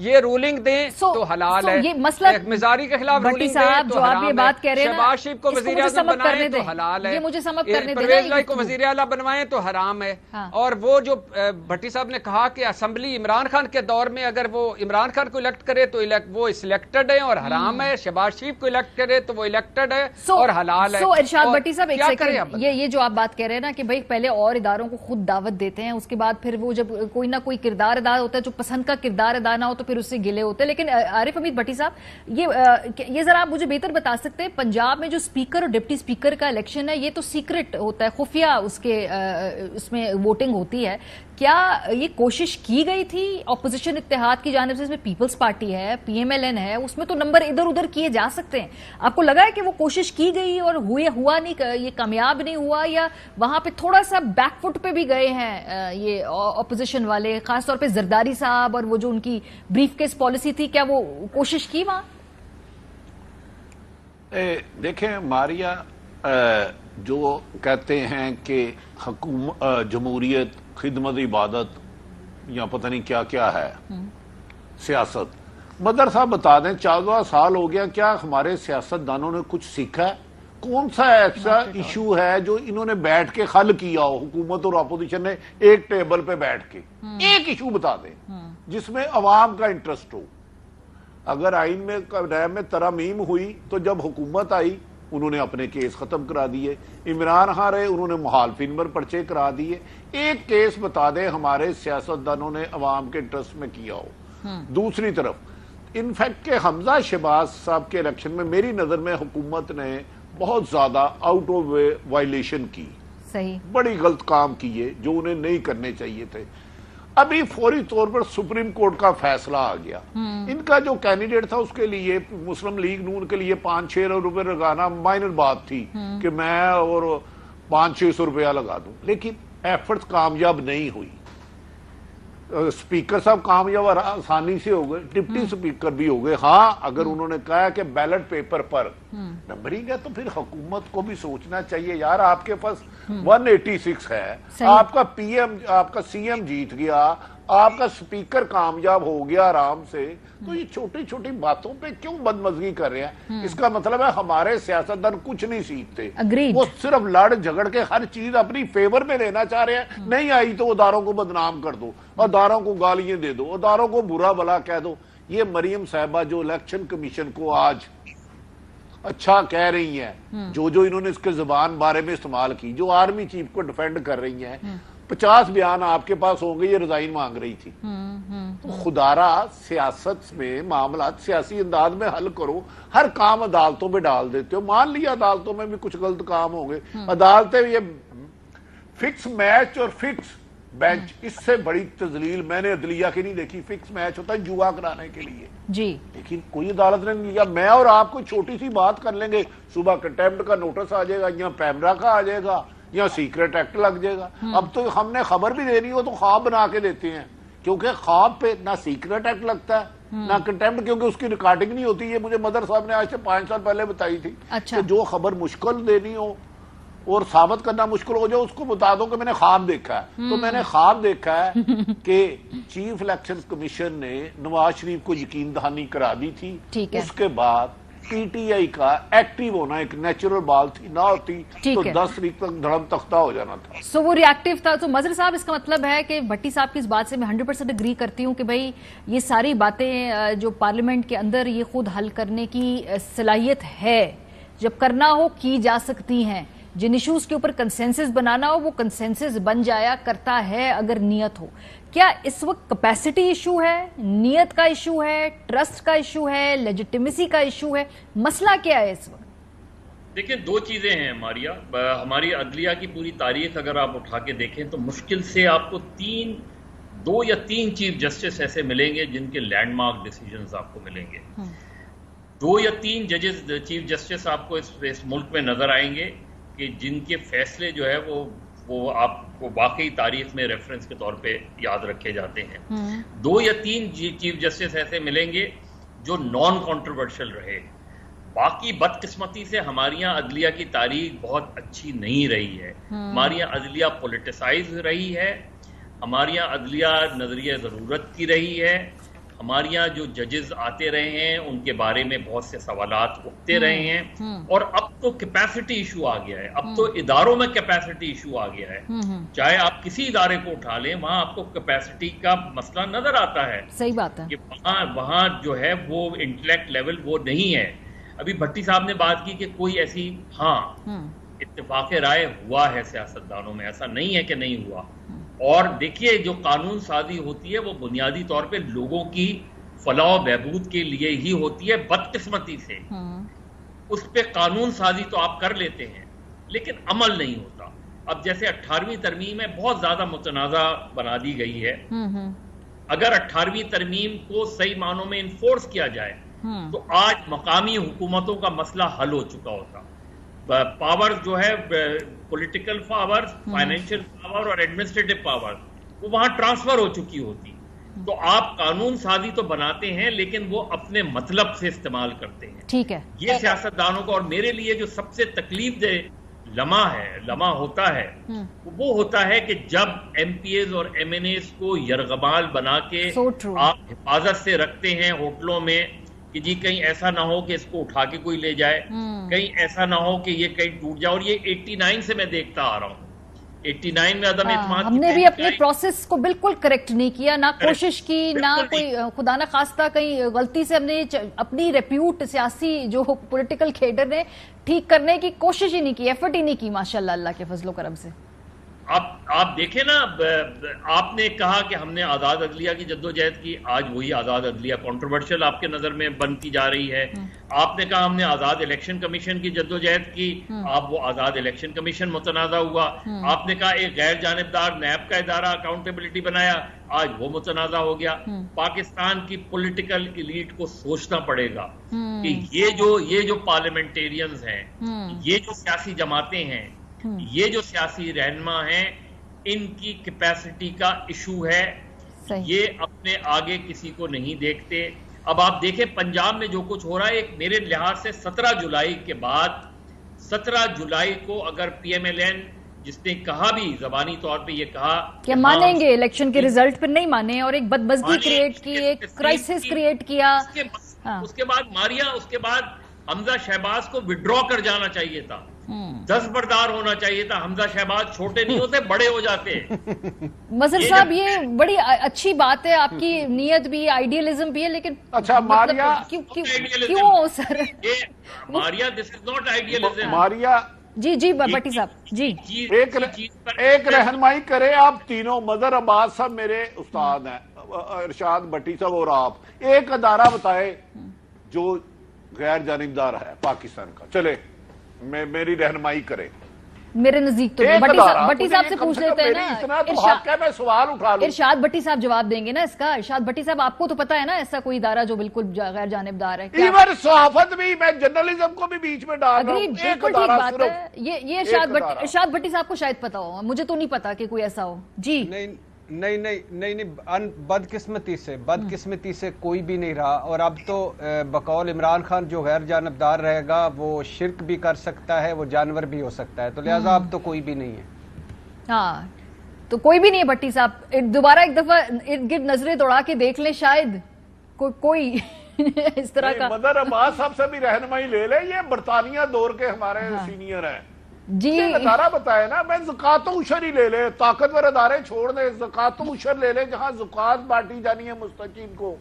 یہ رولنگ دیں تو حلال ہے، یہ مسئلہ مزاری کے خلاف رولنگ دیں تو حرام ہے، بات کہہ رہے ہیں شہباز شریف کو وزیر اعظم بنائیں تو حلال ہے، یہ مجھے سمجھ کرنے دیں، پرویز لائی کو وزیر اعلیٰ بنوائیں تو حرام ہے۔ اور وہ جو بھٹی صاحب نے کہا کہ اسمبلی عمران خان کے دور میں اگر وہ عمران خان کو الیکٹ کرے تو وہ سلیکٹڈ ہے اور حرام ہے، شہباز شریف کو الیکٹ کرے تو وہ الیکٹڈ ہے اور حلال ہے۔ ارشاد بھٹی صاحب ایک سیکنڈ، یہ جو آپ بات کہہ رہے ہیں نا کہ بھائی پہلے اور اداروں کو خود دعوت دیتے ہیں، اس کے بعد پھر وہ جب کوئی نہ کوئی کردار ادا ہوتا ہے جو پسند کا کردار ادا نہ ہو تو پھر اس سے گلے ہوتے ہیں۔ لیکن عارف حمید بھٹی صاحب یہ ذرا آپ مجھے بہتر بتا سکتے ہیں، پنجاب میں جو اسپیکر اور ڈپٹی اسپیکر کا الیکشن ہے یہ تو سیکرٹ ہوتا ہے، خفیہ اس میں ووٹنگ ہوتی ہے، کیا یہ کوشش کی گئی تھی اپوزیشن اتحاد کی جانب سے؟ اس میں پیپلز پارٹی ہے، پی ایم ایل این ہے، اس میں تو نمبر ادھر ادھر کیے جا سکتے ہیں، آپ کو لگا ہے کہ وہ کوشش کی گئی اور ہوا نہیں، یہ کامیاب نہیں ہوا، یا وہاں پہ تھوڑا سا بیک فٹ پہ بھی گئے ہیں یہ اپوزیشن والے، خاص طور پہ زرداری صاحب اور وہ جو ان کی بریف کیس پالیسی تھی، کیا وہ کوشش کی وہاں؟ دیکھیں ماریا، جو کہتے ہیں کہ جمہوریت، خدمت، عبادت یا پتہ نہیں کیا کیا ہے سیاست، مدر صاحب بتا دیں 14 سال ہو گیا، کیا ہمارے سیاست دانوں نے کچھ سیکھا ہے؟ کون سا ایسا ایشو ہے جو انہوں نے بیٹھ کے حل کیا ہو، حکومت اور اپوزیشن نے ایک ٹیبل پہ بیٹھ کے؟ ایک ایشو بتا دیں جس میں عوام کا انٹرسٹ ہو۔ اگر آئین میں ترامیم ہوئی تو جب حکومت آئی انہوں نے اپنے کیس ختم کرا دیے، عمران خان رہے انہوں نے مخالفین پر پرچے کرا دیے۔ ایک کیس بتا دیں ہمارے سیاستدانوں نے عوام کے انٹرسٹ میں کیا ہو۔ دوسری طرف انفیکٹ کہ حمزہ شہباز صاحب کے الیکشن میں میری نظر میں حکومت نے بہت زیادہ آؤٹ آف وے وائلیشن کی، صحیح بڑی غلط کام کیے جو انہیں نہیں کرنے چاہیے تھے۔ ابھی فوری طور پر سپریم کورٹ کا فیصلہ آ گیا، ان کا جو کینڈیڈیٹ تھا اس کے لیے مسلم لیگ نون کے لیے 5-6 روپے لگانا مائنر بات تھی کہ میں اور 500-600 روپیہ لگا دوں، لیکن ایفرٹس کامیاب نہیں ہوئی۔ اسپیکر صاحب کامیاب آسانی سے ہو گئے، ڈپٹی اسپیکر بھی ہو گئے۔ ہاں اگر انہوں نے کہا کہ بیلٹ پیپر پر نمبرنگ ہے تو پھر حکومت کو بھی سوچنا چاہیے، یار آپ کے پاس 186 ہے، آپ کا پی ایم، آپ کا سی ایم جیت گیا، آپ کا اسپیکر کامیاب ہو گیا آرام سے، تو یہ چھوٹی چھوٹی باتوں پہ کیوں بدمزگی کر رہے ہیں؟ اس کا مطلب ہے ہمارے سیاستدان کچھ نہیں سیکھتے، وہ صرف لڑ جھگڑ کے ہر چیز اپنی فیور میں لینا چاہ رہے ہیں۔ نہیں آئی تو اداروں کو بدنام کر دو، اداروں کو گالیاں دے دو، اداروں کو برا بلا کہہ دو۔ یہ مریم صاحبہ جو الیکشن کمیشن کو آج اچھا کہہ رہی ہیں، جو انہوں نے اس کے زبان بارے میں استعمال کی، جو آرمی چیف کو ڈیفینڈ کر رہی ہیں، 50 بیان آپ کے پاس ہوں گے، یہ ریزائن مانگ رہی تھی۔ تو خدارا سیاست میں معاملات سیاسی انداز میں حل کرو، ہر کام عدالتوں میں ڈال دیتے ہو۔ مان لیا عدالتوں میں بھی کچھ غلط کام ہوں گے، عدالتیں یہ فکس میچ اور فکس بینچ، اس سے بڑی تذلیل میں نے عدلیہ کی نہیں دیکھی۔ فکس میچ ہوتا ہے جوا کرانے کے لیے جی، لیکن کوئی عدالت نے نہیں لیا۔ میں اور آپ کو چھوٹی سی بات کر لیں گے، صبح کنٹیمپٹ کا نوٹس آ جائے گا، یا پیمرا کا آ جائے گا، یا سیکرٹ ایکٹ لگ جائے گا۔ اب تو ہم نے خبر بھی دینی ہو تو خواب بنا کے دیتے ہیں، کیونکہ خواب پہ نہ سیکرٹ ایکٹ لگتا ہے نہ کنٹیمپٹ، کیونکہ اس کی ریکارڈنگ نہیں ہوتی۔ یہ مجھے مدر صاحب نے آج سے 5 سال پہلے بتائی تھی کہ جو خبر مشکل دینی ہو اور ثابت کرنا مشکل ہو جائے اس کو بتا دو کہ میں نے خواب دیکھا ہے۔ تو میں نے خواب دیکھا ہے کہ چیف الیکشن کمیشن نے نواز شریف کو یقین دہانی کرا دی تھی، اس کے بعد پی ٹی آئی کا ایکٹیو ہونا ایک نیچرل بات تھی، نہ ہوتی تو 10 تاریخ تک دھڑم تختہ ہو جانا تھا۔ سو وہ ری ایکٹیو تھا۔ تو مظہر صاحب اس کا مطلب ہے کہ بھٹی صاحب کی اس بات سے میں 100% اگری کرتی ہوں کہ بھائی یہ ساری باتیں جو پارلیمنٹ کے اندر یہ خود حل کرنے کی صلاحیت ہے، جب کرنا ہو کی جا سکتی ہیں، جن ایشوز کے اوپر کنسنسس بنانا ہو وہ کنسنسس بن جایا کرتا ہے اگر نیت ہو۔ کیا اس وقت کیپیسٹی ایشو ہے، نیت کا ایشو ہے، ٹرسٹ کا ایشو ہے، لیجیٹیمیسی کا ایشو ہے؟ مسئلہ کیا ہے اس وقت؟ دیکھیں 2 چیزیں ہیں ماریا، ہماری عدلیہ کی پوری تاریخ اگر آپ اٹھا کے دیکھیں تو مشکل سے آپ کو 2 یا 3 چیف جسٹس ایسے ملیں گے جن کے لینڈ مارک ڈیسیجنز آپ کو ملیں گے۔ 2 یا 3 ججز چیف جسٹس آپ کو اس ملک میں نظر آئیں گے کہ جن کے فیصلے جو ہے وہ آپ کو واقعی تاریخ میں ریفرنس کے طور پہ یاد رکھے جاتے ہیں۔ 2 یا 3 چیف جسٹس ایسے ملیں گے جو نان کانٹروورشل رہے۔ باقی بدقسمتی سے ہماری یہاں عدلیہ کی تاریخ بہت اچھی نہیں رہی ہے، ہماری یہاں عدلیہ پولیٹیسائز رہی ہے، ہماری یہاں عدلیہ نظریہ ضرورت کی رہی ہے، ہمارے یہاں جو ججز آتے رہے ہیں ان کے بارے میں بہت سے سوالات اٹھتے رہے ہیں، اور اب تو کیپیسٹی ایشو آ گیا ہے، اب تو اداروں میں کیپیسٹی ایشو آ گیا ہے، چاہے آپ کسی ادارے کو اٹھا لیں وہاں آپ کو کیپیسٹی کا مسئلہ نظر آتا ہے. صحیح بات ہے کہ وہاں جو ہے وہ انٹلیکٹ لیول وہ نہیں ہے. ابھی بھٹی صاحب نے بات کی کہ کوئی ایسی اتفاق رائے ہوا ہے سیاستدانوں میں، ایسا نہیں ہے کہ نہیں ہوا. اور دیکھیے جو قانون سازی ہوتی ہے وہ بنیادی طور پہ لوگوں کی فلاح و بہبود کے لیے ہی ہوتی ہے. بدقسمتی سے اس پہ قانون سازی تو آپ کر لیتے ہیں لیکن عمل نہیں ہوتا. اب جیسے 18ویں ترمیم ہے بہت زیادہ متنازع بنا دی گئی ہے. اگر 18ویں ترمیم کو صحیح معنوں میں انفورس کیا جائے تو آج مقامی حکومتوں کا مسئلہ حل ہو چکا ہوتا. پاور جو ہے پولیٹیکل پاور، فائنینشیل پاور اور ایڈمنسٹریٹو پاور وہ وہاں ٹرانسفر ہو چکی ہوتی. تو آپ قانون سازی تو بناتے ہیں لیکن وہ اپنے مطلب سے استعمال کرتے ہیں. ٹھیک ہے، یہ سیاستدانوں کو. اور میرے لیے جو سب سے تکلیف دہ لمحہ ہوتا ہے وہ ہوتا ہے کہ جب ایم پی ایز اور ایم این ایز کو یرغمال بنا کے آپ حفاظت سے رکھتے ہیں ہوٹلوں میں کہ جی کہیں ایسا نہ ہو کہ اس کو اٹھا کے کوئی لے جائے، کہیں ایسا نہ ہو کہ یہ کہیں ٹوٹ جائے. اور یہ 89 سے میں دیکھتا آ رہا ہوں. 89 میں عدم اعتماد ہم نے بھی اپنے پروسیس کو بالکل کریکٹ نہیں کیا، نہ کوشش کی، نہ کوئی خدا نہ خواستہ کہیں غلطی سے ہم نے اپنی ریپیوٹ سیاسی جو پولیٹیکل کھیڈر نے ٹھیک کرنے کی کوشش ہی نہیں کی، ایفرٹ ہی نہیں کی ماشاءاللہ اللہ کے فضل و کرم سے. آپ دیکھیں نا، آپ نے کہا کہ ہم نے آزاد عدلیہ کی جدوجہد کی، آج وہی آزاد عدلیہ کنٹروورشل آپ کے نظر میں بنتی جا رہی ہے. آپ نے کہا ہم نے آزاد الیکشن کمیشن کی جدوجہد کی، آپ وہ آزاد الیکشن کمیشن متنازع ہوا. آپ نے کہا ایک غیر جانبدار نیب کا ادارہ اکاؤنٹیبلٹی بنایا، آج وہ متنازع ہو گیا. پاکستان کی پولیٹیکل ایلیٹ کو سوچنا پڑے گا کہ یہ جو پارلیمنٹیرینز ہیں، یہ جو سیاسی جماعتیں ہیں، یہ جو سیاسی رہنما ہیں، ان کی کیپیسٹی کا ایشو ہے. یہ اپنے آگے کسی کو نہیں دیکھتے. اب آپ دیکھیں پنجاب میں جو کچھ ہو رہا ہے، ایک میرے لحاظ سے 17 جولائی کے بعد، 17 جولائی کو اگر پی ایم ایل این جس نے کہا بھی زبانی طور پہ یہ کہا کہ مانیں گے الیکشن کے ریزلٹ پر نہیں مانے، اور ایک بدمزگی کریٹ کی، ایک کرائسس کریٹ کیا، اس کے بعد ماریا، اس کے بعد حمزہ شہباز کو وڈرا کر جانا چاہیے تھا، دستبردار ہونا چاہیے تھا. حمزہ شہباز چھوٹے نہیں ہوتے، بڑے ہو جاتے. مظہر صاحب یہ بڑی اچھی بات ہے، آپ کی نیت بھی، آئیڈیالزم بھی ہے، لیکن اچھا ماریا کیوں سر ماریا دس از ناٹ آئیڈیالزم. ماریا جی بھٹی صاحب جی ایک رہنمائی کرے آپ تینوں. مظہر عباس صاحب میرے استاد ہیں، ارشاد بھٹی صاحب اور آپ، ایک ادارہ بتائے جو غیر جانبدار ہے پاکستان کا. چلے میری رہنمائی کرے. میرے نزدیک تو بھٹی صاحب سے پوچھ لیتے ہیں نا. میں سوال اٹھا لوں. ارشاد بھٹی صاحب جواب دیں گے نا اس کا. ارشاد بھٹی صاحب آپ کو تو پتا ہے نا ایسا کوئی ادارہ جو بالکل غیر جانبدار ہے؟ ایون صحافت بھی، میں جرنلزم کو بھی بیچ میں ڈال رہا ہوں. بالکل ٹھیک بات ہے. یہ ارشاد بھٹی صاحب کو شاید پتا ہو، مجھے تو نہیں پتا کہ کوئی ایسا ہو. جی نہیں بدقسمتی سے کوئی بھی نہیں رہا. اور اب تو بقول عمران خان جو غیر جانبدار رہے گا وہ شرک بھی کر سکتا ہے، وہ جانور بھی ہو سکتا ہے، تو لہٰذا اب تو کوئی بھی نہیں ہے. ہاں تو کوئی بھی نہیں ہے. بھٹی صاحب دوبارہ ایک دفعہ ارد گرد نظریں دوڑا کے دیکھ لیں، شاید کوئی اس طرح کا. مظہر عباس صاحب سے بھی رہنمائی لے لیں، یہ برطانیہ دور کے ہمارے سینئر ہیں. جی ادارہ بتائے نا، میں زکات و عشر ہی لے لے، طاقتور ادارے چھوڑ دے، زکات و عشر لے لے جہاں زکات بانٹی جانی ہے مستحقین کو.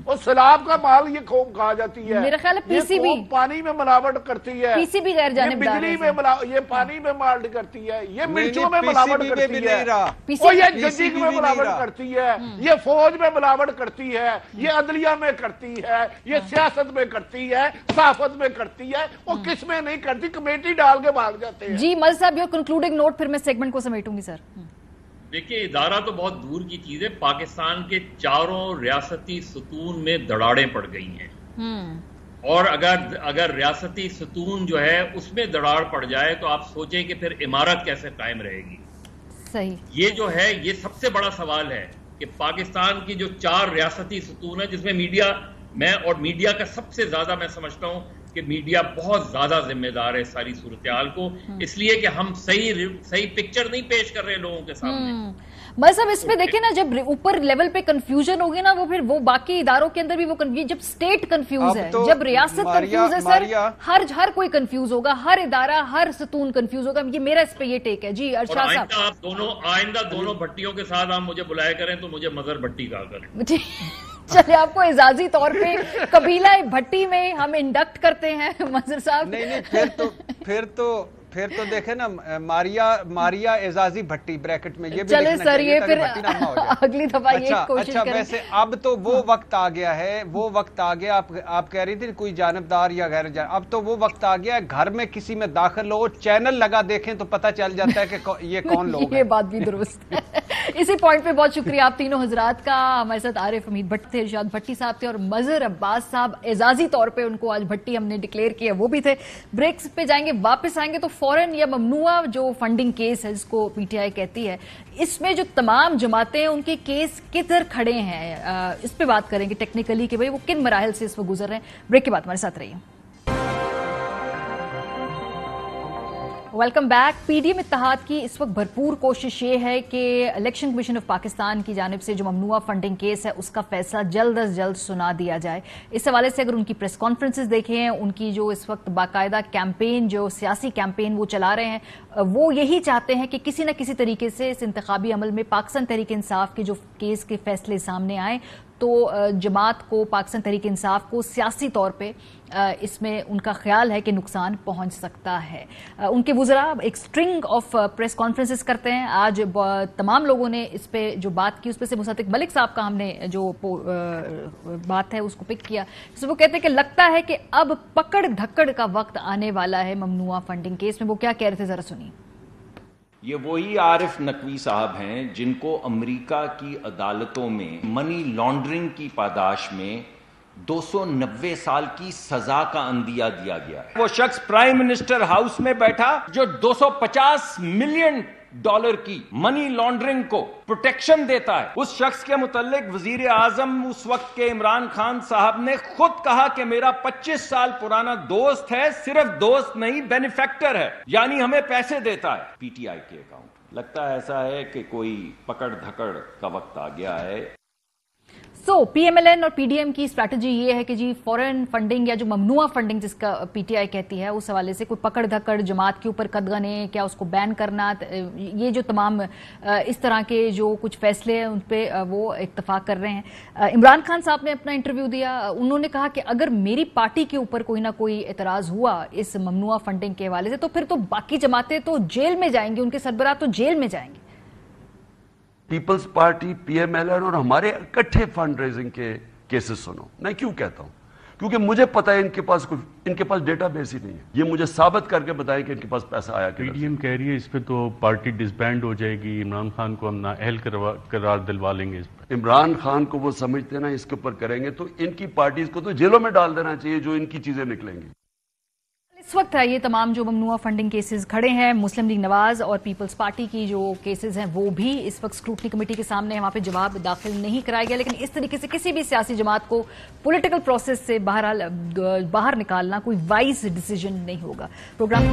اور سیلاب کا مال یہ قوم کہا جاتی ہے. میرا خیال ہے پی سی بھی پانی میں ملاوٹ کرتی ہے، پی سی بھی غیر جانبدار بجلی میں یہ پانی میں ملاوٹ کرتی ہے، یہ مرچوں میں ملاوٹ کرتی ہے، اور یہ ججنگ میں ملاوٹ کرتی ہے، یہ فوج میں ملاوٹ کرتی ہے، یہ عدلیہ میں کرتی ہے، یہ سیاست میں کرتی ہے، صحافت میں کرتی ہے. وہ کس میں نہیں کرتی؟ کمیٹی ڈال کے بھاگ جاتے ہیں. جی مل صاحب یہ کنکلوڈنگ نوٹ، پھر میں سیگمنٹ کو سمیٹوں گی سر. دیکھیں ادارہ تو بہت دور کی چیز ہے. پاکستان کے چاروں ریاستی ستون میں دراڑیں پڑ گئی ہیں، اور اگر ریاستی ستون جو ہے اس میں دراڑ پڑ جائے تو آپ سوچیں کہ پھر عمارت کیسے قائم رہے گی. صحیح. یہ جو ہے یہ سب سے بڑا سوال ہے کہ پاکستان کی جو 4 ریاستی ستون ہیں جس میں میڈیا کا سب سے زیادہ میں سمجھتا ہوں کہ میڈیا بہت زیادہ ذمہ دار ہے اس ساری صورتحال کو، اس لیے کہ ہم صحیح پکچر نہیں پیش کر رہے لوگوں کے سامنے۔ بس اب اس میں دیکھیں نا، جب اوپر لیول پہ کنفیوژن ہوگی نا، وہ پھر وہ باقی اداروں کے اندر بھی وہ جب اسٹیٹ کنفیوز ہے، جب ریاست کنفیوز ہے سر، ہر کوئی کنفیوز ہوگا، ہر ادارہ، ہر ستون کنفیوز ہوگا۔ یہ میرا اس پہ یہ ٹیک ہے جی ارشاد صاحب۔ آئندہ دونوں بھٹیوں کے ساتھ آپ مجھے بلایا کریں تو مجھے مظہر بھٹی کہا کریں۔ چلے آپ کو اعزازی طور پہ قبیلہ بھٹی میں ہم انڈکٹ کرتے ہیں مظہر صاحب۔ نہیں پھر تو دیکھیں نا، ماریا اعزازی بھٹی بریکٹ میں، یہ بھی چلے سر، یہ پھر اگلی دفعہ یہ کوشش کریں۔ ویسے اب تو وہ وقت آ گیا ہے، آپ کہہ رہی تھی کوئی جانبدار یا غیر جانب، اب تو وہ وقت آ گیا ہے، گھر میں کسی میں داخل ہو، چینل لگا دیکھیں تو پتہ چل جاتا ہے کہ یہ کون لوگ ہیں۔ یہ بات بھی درست ہے۔ اسی پوائنٹ پہ بہت شکریہ آپ تینوں حضرات کا۔ ہمارے ساتھ عارف حمید بٹ تھے، ارشاد بھٹی صاحب تھے، اور مظہر عباس صاحب اعزازی طور پہ ان کو آج بھٹی ہم نے ڈکلیئر کیا، وہ بھی تھے۔ بریکس پہ جائیں گے، واپس آئیں گے تو فوراً یا ممنوع جو فنڈنگ کیس ہے جس کو پی ٹی آئی کہتی ہے، اس میں جو تمام جماعتیں ہیں ان کے کیس کدھر کھڑے ہیں، اس پہ بات کریں گے ٹیکنیکلی کہ بھئی وہ کن مراحل سے اس وقت گزر رہے ہیں۔ بریک کے بعد ہمارے ساتھ رہیے۔ Welcome back. P D M اتحاد کی اس وقت بھرپور کوشش یہ ہے کہ الیکشن کمیشن آف پاکستان کی جانب سے جو ممنوع فنڈنگ کیس ہے اس کا فیصلہ جلد از جلد سنا دیا جائے۔ اس حوالے سے اگر ان کی پریس کانفرنسز دیکھیں، ان کی جو اس وقت باقاعدہ کیمپین، جو سیاسی کیمپین وہ چلا رہے ہیں، وہ یہی چاہتے ہیں کہ کسی نہ کسی طریقے سے اس انتخابی عمل میں پاکستان تحریک انصاف کے جو کیس کے فیصلے سامنے آئیں تو جماعت کو، پاکستان تحریک انصاف کو سیاسی طور پہ اس میں ان کا خیال ہے کہ نقصان پہنچ سکتا ہے۔ ان کے وزراء ایک سٹرنگ آف پریس کانفرنسز کرتے ہیں۔ آج تمام لوگوں نے اس پہ جو بات کی، اس پہ سے مصدق ملک صاحب کا ہم نے جو بات ہے اس کو پک کیا، جس میں وہ کہتے ہیں کہ لگتا ہے کہ اب پکڑ دھکڑ کا وقت آنے والا ہے ممنوع فنڈنگ کیس میں۔ وہ کیا کہہ رہے تھے، ذرا سنیے۔ یہ وہی عارف نقوی صاحب ہیں جن کو امریکہ کی عدالتوں میں منی لانڈرنگ کی پاداش میں 290 سال کی سزا کا عندیہ دیا گیا ہے۔ وہ شخص پرائم منسٹر ہاؤس میں بیٹھا جو 250 ملین ڈالر کی منی لانڈرنگ کو پروٹیکشن دیتا ہے۔ اس شخص کے متعلق وزیر اعظم اس وقت کے عمران خان صاحب نے خود کہا کہ میرا 25 سال پرانا دوست ہے، صرف دوست نہیں بینیفیکٹر ہے، یعنی ہمیں پیسے دیتا ہے پی ٹی آئی کے اکاؤنٹ۔ لگتا ہے ایسا ہے کہ کوئی پکڑ دھکڑ کا وقت آ گیا ہے۔ پی ایم ایل این اور پی ڈی ایم کی اسٹریٹجی یہ ہے کہ جی فورن فنڈنگ یا جو ممنوع فنڈنگ جس کا پی ٹی آئی کہتی ہے، اس حوالے سے کوئی پکڑ دھکڑ جماعت کے اوپر قدغنیں، کیا اس کو بین کرنا، یہ جو تمام اس طرح کے جو کچھ فیصلے ہیں ان پہ وہ اتفاق کر رہے ہیں۔ عمران خان صاحب نے اپنا انٹرویو دیا، انہوں نے کہا کہ اگر میری پارٹی کے اوپر کوئی نہ کوئی اعتراض ہوا اس ممنوع فنڈنگ کے حوالے سے تو پھر تو باقی جماعتیں تو جیل میں جائیں گی، ان کے سربراہ تو جیل میں جائیں گے۔ Peoples Party, P M L N اور ہمارے اکٹھے فنڈ ریزنگ کے کیسز سنو۔ میں کیوں کہتا ہوں؟ کیونکہ مجھے پتا ہے ان کے پاس ڈیٹا بیس ہی نہیں ہے۔ یہ مجھے ثابت کر کے بتائیں کہ ان کے پاس پیسہ آیا کہ پی ڈی ایم کہہ رہی ہے اس پہ تو پارٹی ڈسبینڈ ہو جائے گی، عمران خان کو ہم نااہل قرار دلوا لیں گے۔ اس پر عمران خان کو وہ سمجھتے نا اس کے اوپر کریں گے تو ان کی پارٹیز کو تو جیلوں میں ڈال دینا چاہیے جو ان کی چیزیں نکلیں گی۔ اس وقت ہے یہ تمام جو ممنوع فنڈنگ کیسز کھڑے ہیں، مسلم لیگ نواز اور پیپلز پارٹی کی جو کیسز ہیں وہ بھی اس وقت اسکروٹنی کمیٹی کے سامنے ہیں، وہاں پہ جواب داخل نہیں کرایا گیا، لیکن اس طریقے سے کسی بھی سیاسی جماعت کو پولیٹیکل پروسیس سے باہر نکالنا کوئی وائز ڈیسیجن نہیں ہوگا۔ پروگرام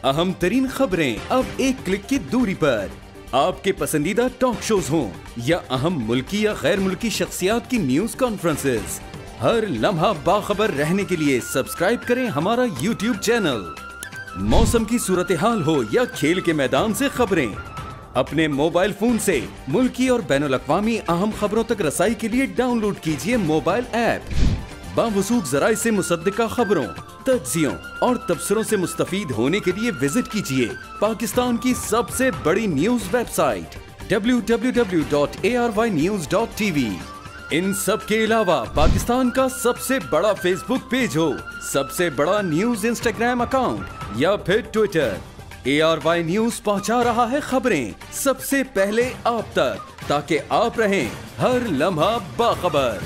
اہم ترین خبریں اب ایک کلک کی دوری پر، آپ کے پسندیدہ ٹاک شوز ہوں یا اہم ملکی یا غیر ملکی شخصیات کی نیوز کانفرنسز، ہر لمحہ باخبر رہنے کے لیے سبسکرائب کریں ہمارا یوٹیوب چینل۔ موسم کی صورتحال ہو یا کھیل کے میدان سے خبریں، اپنے موبائل فون سے ملکی اور بین الاقوامی اہم خبروں تک رسائی کے لیے ڈاؤن لوڈ کیجیے موبائل ایپ۔ باوثوق ذرائع سے مصدقہ خبروں، تجزیوں اور تبصروں سے مستفید ہونے کے لیے وزٹ کیجیے پاکستان کی سب سے بڑی نیوز ویب سائٹ www.arYnews.tv۔ ان سب کے علاوہ پاکستان کا سب سے بڑا فیس بک پیج ہو، سب سے بڑا نیوز انسٹاگرام اکاؤنٹ یا پھر ٹویٹر، ARY نیوز پہنچا رہا ہے خبریں سب سے پہلے آپ تک، تاکہ آپ رہیں ہر لمحہ باخبر۔